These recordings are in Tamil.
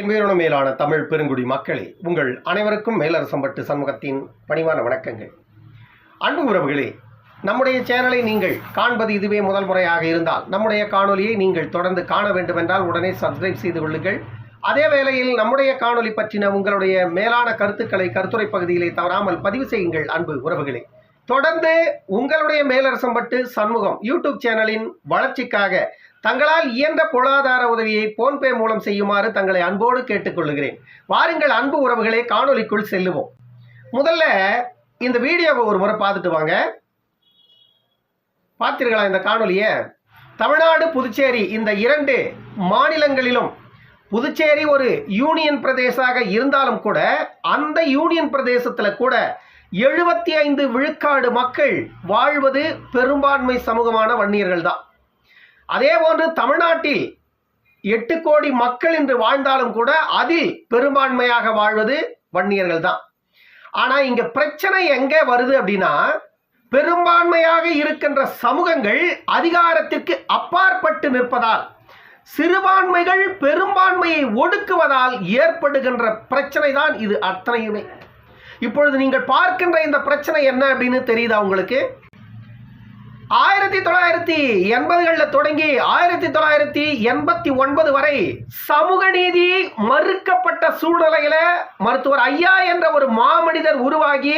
என் மேலான தமிழ் பெருங்குடி மக்களே, உங்கள் அனைவருக்கும் மேலரசம்பட்டு சண்முகத்தின் பணிவான வணக்கங்கள். அன்பு உறவுகளே, நம்முடைய சேனலை நீங்கள் காண்பது இதுவே முதல் முறையாக இருந்தால் நம்முடைய காணொலியை நீங்கள் தொடர்ந்து காண வேண்டுமென்றால் உடனே சப்ஸ்கிரைப் செய்து கொள்ளுங்கள். அதே வேளையில் நம்முடைய காணொலி பற்றின உங்களுடைய மேலான கருத்துக்களை கருத்துரை பகுதியிலே தவறாமல் பதிவு செய்யுங்கள். அன்பு உறவுகளே, தொடர்ந்து உங்களுடைய மேலரசம்பட்டு சண்முகம் யூடியூப் சேனலின் வளர்ச்சிக்காக தங்களால் இயன்ற பொருளாதார உதவியை போன்பே மூலம் செய்யுமாறு தங்களை அன்போடு கேட்டுக்கொள்கிறேன். வாருங்கள் அன்பு உறவுகளே, காணொலிக்குள் செல்லுவோம். முதல்ல இந்த வீடியோவை ஒரு முறை பார்த்துட்டு வாங்க. பார்த்தீர்களா இந்த காணொலியை? தமிழ்நாடு புதுச்சேரி இந்த இரண்டு மாநிலங்களிலும் புதுச்சேரி ஒரு யூனியன் பிரதேசமாக இருந்தாலும் கூட அந்த யூனியன் பிரதேசத்தில் கூட 75 விழுக்காடு மக்கள் வாழ்வது பெரும்பான்மை சமூகமான வன்னியர்கள் தான். அதே போன்று தமிழ்நாட்டில் 8 கோடி மக்கள் என்று வாழ்ந்தாலும் கூட அதில் பெரும்பான்மையாக வாழ்வது வன்னியர்கள் தான். ஆனால் இங்கே பிரச்சனை எங்கே வருது அப்படின்னா, பெரும்பான்மையாக இருக்கின்ற சமூகங்கள் அதிகாரத்திற்கு அப்பாற்பட்டு நிற்பதால், சிறுபான்மைகள் பெரும்பான்மையை ஒடுக்குவதால் ஏற்படுகின்ற பிரச்சனை தான் இது அத்தனையுமே. இப்பொழுது நீங்கள் பார்க்கின்ற இந்த பிரச்சனை என்ன அப்படின்னு தெரியுதா உங்களுக்கு? 1980களில் தொடங்கி 1989 வரை சமூக நீதி மறுக்கப்பட்ட சூழ்நிலையில மருத்துவர் ஐயா என்ற ஒரு மாமனிதர் உருவாகி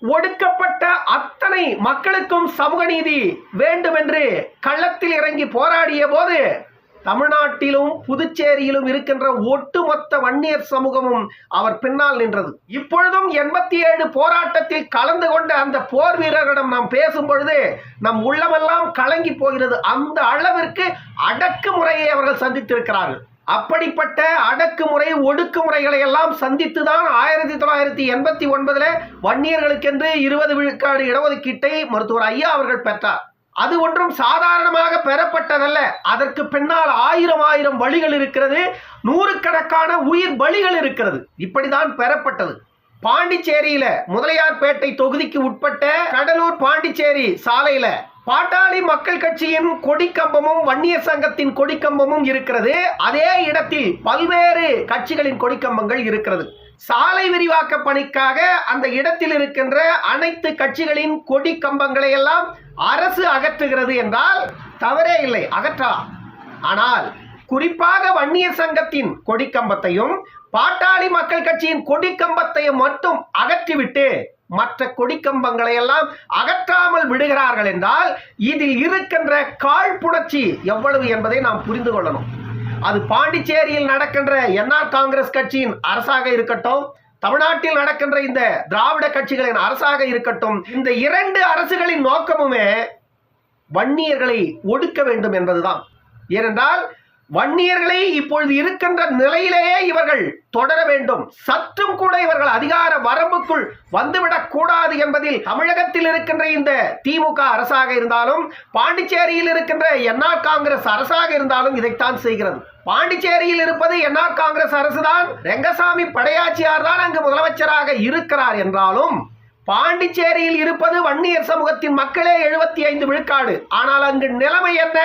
ஒடுக்கப்பட்ட அத்தனை மக்களுக்கும் சமூக நீதி வேண்டும் என்று களத்தில் இறங்கி போராடிய போது தமிழ்நாட்டிலும் புதுச்சேரியிலும் இருக்கின்ற ஒட்டுமொத்த வன்னியர் சமூகமும் அவர் பின்னால் நின்றது. இப்பொழுதும் 87 போராட்டத்தில் கலந்து கொண்ட அந்த போர் வீரர்களிடம் நாம் பேசும் பொழுது நம் உள்ளமெல்லாம் கலங்கி போகிறது. அந்த அளவிற்கு அடக்குமுறையை அவர்கள் சந்தித்திருக்கிறார்கள். அப்படிப்பட்ட அடக்குமுறை ஒடுக்குமுறைகளை எல்லாம் சந்தித்துதான் 1989 வன்னியர்களுக்கென்று 20 விழுக்காடு இடஒதுக்கீட்டை மருத்துவர் ஐயா அவர்கள் பெற்றார். அது ஒன்றும் சாதாரணமாக பெறப்பட்டதல்ல. அதற்கு பின்னால் ஆயிரம் வழிகள் இருக்கிறது, நூறுக்கணக்கான உயிர் பலிகள் இருக்கிறது. இப்படிதான் பெறப்பட்டது. பாண்டிச்சேரியில முதலியார்பேட்டை தொகுதிக்கு உட்பட்ட கடலூர் பாண்டிச்சேரி சாலையில பாட்டாளி மக்கள் கட்சியின் கொடிக்கம்பமும் வன்னியர் சங்கத்தின் கொடிக்கம்பமும் இருக்கிறது. அதே இடத்தில் பல்வேறு கட்சிகளின் கொடிக்கம்பங்கள் இருக்கிறது. சாலை விரிவாக்க பணிக்காக அந்த இடத்தில் இருக்கின்ற அனைத்து கட்சிகளின் கொடி கம்பங்களை எல்லாம் அரசு அகற்றுகிறது என்றால் தவறே இல்லை, அகற்றலாம். ஆனால் குறிப்பாக வன்னியர் சங்கத்தின் கொடிக்கம்பத்தையும் பாட்டாளி மக்கள் கட்சியின் கொடிக்கம்பத்தையும் மட்டும் அகற்றிவிட்டு மற்ற கொடிக்கம்பங்களை எல்லாம் அகற்றாமல் விடுகிறார்கள் என்றால் இதில் இருக்கின்ற காழ்ப்புணர்ச்சி எவ்வளவு என்பதை நாம் புரிந்து கொள்ளணும். அது பாண்டிச்சேரியில் நடக்கின்ற என்ஆர் காங்கிரஸ் கட்சியின் அரசாக இருக்கட்டும், தமிழ்நாட்டில் நடக்கின்ற இந்த திராவிட கட்சிகளின் அரசாக இருக்கட்டும், இந்த இரண்டு அரசுகளின் நோக்கமுமே வன்னியர்களை ஒடுக்க வேண்டும் என்பதுதான். ஏனென்றால் வன்னியர்களை இப்பொழுது இருக்கின்ற நிலையிலேயே இவர்கள் தொடர வேண்டும். சற்றும் கூட இவர்கள் அதிகார வரம்புக்குள் வந்துவிடக் கூடாது என்பதில் தமிழகத்தில் இருக்கின்ற இந்த திமுக அரசாக இருந்தாலும் பாண்டிச்சேரியில் இருக்கின்ற என்ஆர் காங்கிரஸ் அரசாக இருந்தாலும் இதைத்தான் செய்கிறது. பாண்டிச்சேரியில் இருப்பது என்ஆர் காங்கிரஸ் அரசுதான். ரெங்கசாமி படையாச்சியார் தான் அங்கு முதலமைச்சராக இருக்கிறார் என்றாலும் பாண்டிச்சேரியில் இருப்பது வன்னியர் சமூகத்தின் மக்களே 75 விழுக்காடு. ஆனால் அங்கு நிலைமை என்ன?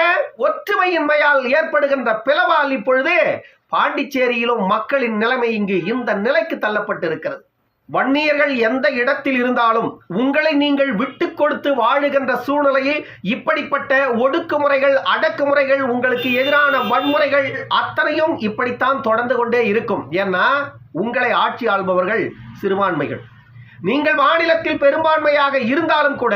ஒற்றுமையின்மையால் ஏற்படுகின்ற பிளவால் இப்பொழுது பாண்டிச்சேரியிலும் மக்களின் நிலைமை இங்கு இந்த நிலைக்கு தள்ளப்பட்டிருக்கிறது. வன்னியர்கள் எந்த இடத்தில் இருந்தாலும் உங்களை நீங்கள் விட்டு கொடுத்து வாழுகின்ற சூழ்நிலையில் இப்படிப்பட்ட ஒடுக்குமுறைகள், அடக்குமுறைகள், உங்களுக்கு எதிரான வன்முறைகள் அத்தனையும் இப்படித்தான் தொடர்ந்து கொண்டே இருக்கும். ஏன்னா உங்களை ஆட்சி ஆள்பவர்கள் சிறுபான்மைகள். நீங்கள் மாநிலத்தில் பெரும்பான்மையாக இருந்தாலும் கூட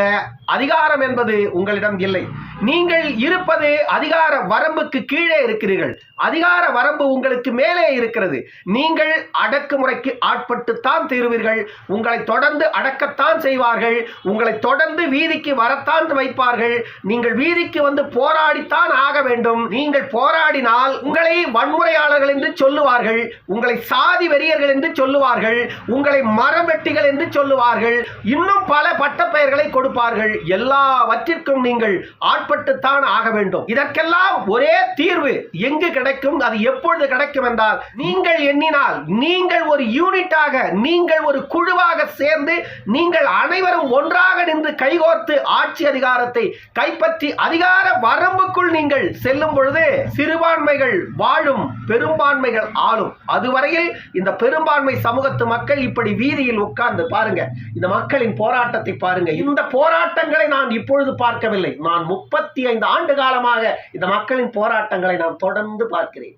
அதிகாரம் என்பது உங்களிடம் இல்லை. நீங்கள் இருப்பது அதிகார வரம்புக்கு கீழே இருக்கிறீர்கள். அதிகார வரம்பு உங்களுக்கு மேலே இருக்கிறது. நீங்கள் அடக்குமுறைக்கு ஆட்பட்டுத்தான் தீருவீர்கள். உங்களை தொடர்ந்து அடக்கத்தான் செய்வார்கள். உங்களை தொடர்ந்து வீதிக்கு வரத்தான் வைப்பார்கள். நீங்கள் வீதிக்கு வந்து போராடித்தான் ஆக வேண்டும். நீங்கள் போராடினால் உங்களை வன்முறையாளர்கள் என்று சொல்லுவார்கள், உங்களை சாதி வெறியர்கள் என்று சொல்லுவார்கள், உங்களை மரவெட்டிகள் என்று சொல்லுவார்கள், இன்னும் பல பட்டப்பெயர்களை கொடுப்பார்கள். எல்லாவற்றிற்கும் நீங்கள் ஆட்பட்டுத்தான் ஆக வேண்டும். இதற்கெல்லாம் ஒரே தீர்வு எங்கு கிடைக்கும், அது எப்பொழுது கிடைக்கும் என்றால், நீங்கள் எண்ணினால் நீங்கள் ஒரு யூனிட்டாக, நீங்கள் ஒரு குழுவாக சேர்ந்து நீங்கள் அனைவரும் ஒன்றாக நின்று கைகோர்த்து ஆட்சி அதிகாரத்தை கைப்பற்றி அதிகார வரம்புக்குள் நீங்கள் செல்லும் பொழுது சிறுபான்மைகள் வாழும், பெரும்பான்மைகள் ஆளும். அதுவரையில் இந்த பெரும்பான்மை சமூகத்து மக்கள் இப்படி வீதியில் உட்கார்ந்து பாருங்க, இந்த மக்களின் போராட்டத்தை பாருங்க. இந்த போராட்டங்களை நான் இப்பொழுது பார்க்கவில்லை, நான் 35 ஆண்டு காலமாக இந்த மக்களின் போராட்டங்களை நான் தொடர்ந்து பார்க்கிறேன்.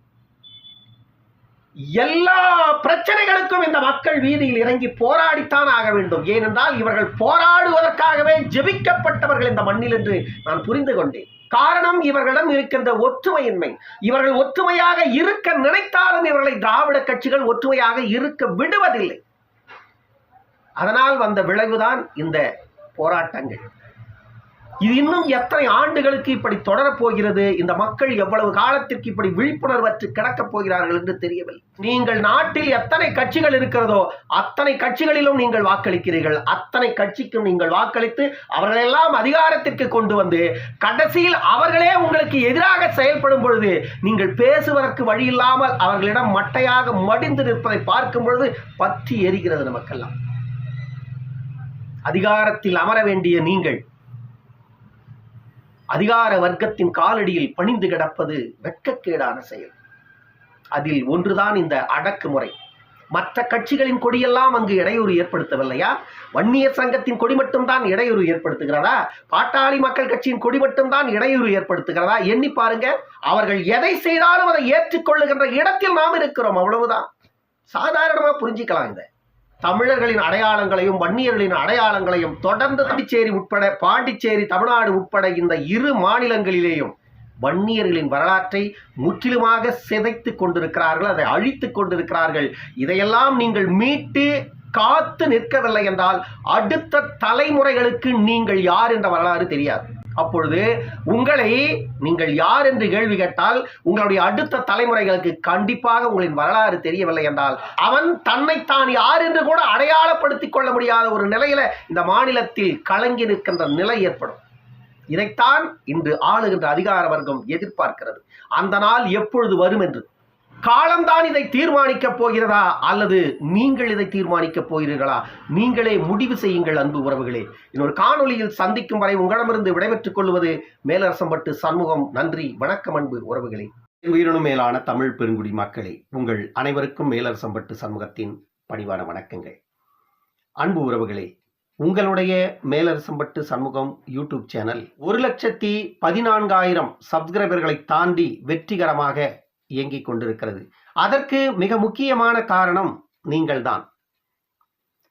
எல்லா பிரச்சனைகளுக்கும் இந்த மக்கள் வீதியில் இறங்கி போராடித்தான் ஆக வேண்டும். ஏனென்றால் இவர்கள் போராடுவதற்காகவே ஜெபிக்கப்பட்டவர்கள் இந்த மண்ணில் என்று நான் புரிந்து கொண்டேன். காரணம், இவர்களிடம் இருக்கின்ற ஒற்றுமையின்மை. இவர்கள் ஒற்றுமையாக இருக்க நினைத்தாலும் இவர்களை திராவிட கட்சிகள் ஒற்றுமையாக இருக்க விடுவதில்லை. அதனால் வந்த விளைவுதான் இந்த போராட்டங்கள். இது இன்னும் எத்தனை ஆண்டுகளுக்கு இப்படி தொடரப் போகிறது? இந்த மக்கள் எவ்வளவு காலத்திற்கு இப்படி விழிப்புணர்வற்று கிடக்கப் போகிறார்கள் என்று தெரியவில்லை. நீங்கள் நாட்டில் எத்தனை கட்சிகள் இருக்கிறதோ அத்தனை கட்சிகளிலும் நீங்கள் வாக்களிக்கிறீர்கள். அத்தனை கட்சிக்கும் நீங்கள் வாக்களித்து அவர்களெல்லாம் அதிகாரத்திற்கு கொண்டு வந்து கடைசியில் அவர்களே உங்களுக்கு எதிராக செயல்படும் பொழுது நீங்கள் பேசுவதற்கு வழி இல்லாமல் அவர்களிடம் மட்டையாக மடிந்து நிற்பதை பார்க்கும் பொழுது பற்றி எரிகிறது நமக்கெல்லாம். அதிகாரத்தில் அமர வேண்டிய நீங்கள் அதிகார வர்க்கத்தின் காலடியில் பணிந்து கிடப்பது வெட்கக்கேடான செயல். அதில் ஒன்றுதான் இந்த அடக்குமுறை. மற்ற கட்சிகளின் கொடியெல்லாம் அங்கு இடையூறு ஏற்படுத்தவில்லையா? வன்னியர் சங்கத்தின் கொடி மட்டும்தான் இடையூறு ஏற்படுத்துகிறதா? பாட்டாளி மக்கள் கட்சியின் கொடி மட்டும்தான் இடையூறு ஏற்படுத்துகிறதா? எண்ணி பாருங்க. அவர்கள் எதை செய்தாலும் அதை ஏற்றுக்கொள்ளுகின்ற இடத்தில் நாம் இருக்கிறோம், அவ்வளவுதான். சாதாரணமா புரிஞ்சிக்கலாம். இதை தமிழர்களின் அடையாளங்களையும் வன்னியர்களின் அடையாளங்களையும் தொடர்ந்து புதுச்சேரி உட்பட பாண்டிச்சேரி, தமிழ்நாடு உட்பட இந்த இரு மாநிலங்களிலேயும் வன்னியர்களின் வரலாற்றை முற்றிலுமாக சிதைத்து கொண்டிருக்கிறார்கள், அதை அழித்து கொண்டிருக்கிறார்கள். இதையெல்லாம் நீங்கள் மீட்டு காத்து நிற்கவில்லை என்றால் அடுத்த தலைமுறைகளுக்கு நீங்கள் யார் என்ற வரலாறு தெரியாது. அப்பொழுது உங்களை நீங்கள் யார் என்று கேள்வி கேட்டால் உங்களுடைய அடுத்த தலைமுறைகளுக்கு கண்டிப்பாக உங்களின் வரலாறு தெரியவில்லை என்றால் அவன் தன்னைத்தான் யார் என்று கூட அடையாளப்படுத்திக் கொள்ள முடியாத ஒரு நிலையில இந்த மாநிலத்தில் கலங்கி நிற்கின்ற நிலை ஏற்படும். இதைத்தான் இன்று ஆளுகின்ற அதிகார வர்க்கம் எதிர்பார்க்கிறது. அந்த நாள் எப்பொழுது வரும் என்று காலம்தான் இதை தீர்மானிக்கப் போகிறதா அல்லது நீங்கள் இதை தீர்மானிக்கப் போகிறீர்களா? நீங்களே முடிவு செய்யுங்கள் அன்பு உறவுகளே. இன்னொரு காணொலியில் சந்திக்கும் வரை உங்களிடமிருந்து விடைபெற்றுக் கொள்வது மேலரசம்பட்டு சண்முகம். நன்றி, வணக்கம் அன்பு உறவுகளே. உயிரினும் மேலான தமிழ் பெருங்குடி மக்களே, உங்கள் அனைவருக்கும் மேலரசம்பட்டு சண்முகத்தின் பணிவான வணக்கங்கள். அன்பு உறவுகளே, உங்களுடைய மேலரசம்பட்டு சண்முகம் யூடியூப் சேனல் 1,14,000 சப்ஸ்கிரைபர்களை தாண்டி வெற்றிகரமாக இயங்கிக் கொண்டிருக்கிறது. அதற்கு மிக முக்கியமான காரணம் நீங்கள்தான்.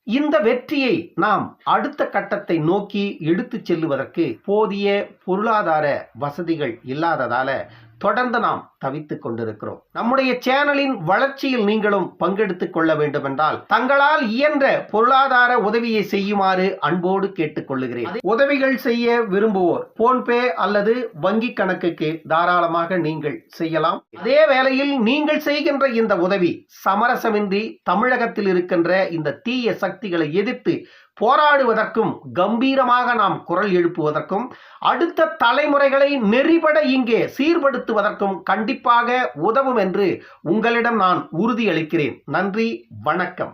இந்த வெற்றியை நாம் அடுத்த கட்டத்தை நோக்கி எடுத்துச் செல்லுவதற்கு போதிய பொருளாதார வசதிகள் இல்லாததால தொடர்ந்து நாம் தவித்துக் கொண்டிருக்கிறோம். நம்முடைய சேனலின் வளர்ச்சியில் நீங்களும் பங்கெடுத்துக் கொள்ள வேண்டும் என்றால் தங்களால் இயன்ற பொருளாதார உதவியை செய்யுமாறு அன்போடு கேட்டுக்கொள்ளுகிறேன். உதவிகள் செய்ய விரும்புவோர் போன்பே அல்லது வங்கி கணக்குக்கு தாராளமாக நீங்கள் செய்யலாம். அதே வேளையில் நீங்கள் செய்கின்ற இந்த உதவி சமரசமின்றி தமிழகத்தில் இருக்கின்ற இந்த தீய சக்திகளை எதிர்த்து போராடுவதற்கும் கம்பீரமாக நாம் குரல் எழுப்புவதற்கும் அடுத்த தலைமுறைகளை நெறிபட இங்கே சீர்படுத்துவதற்கும் கண்டிப்பாக உதவும் என்று உங்களிடம் நான் உறுதியளிக்கிறேன். நன்றி, வணக்கம்.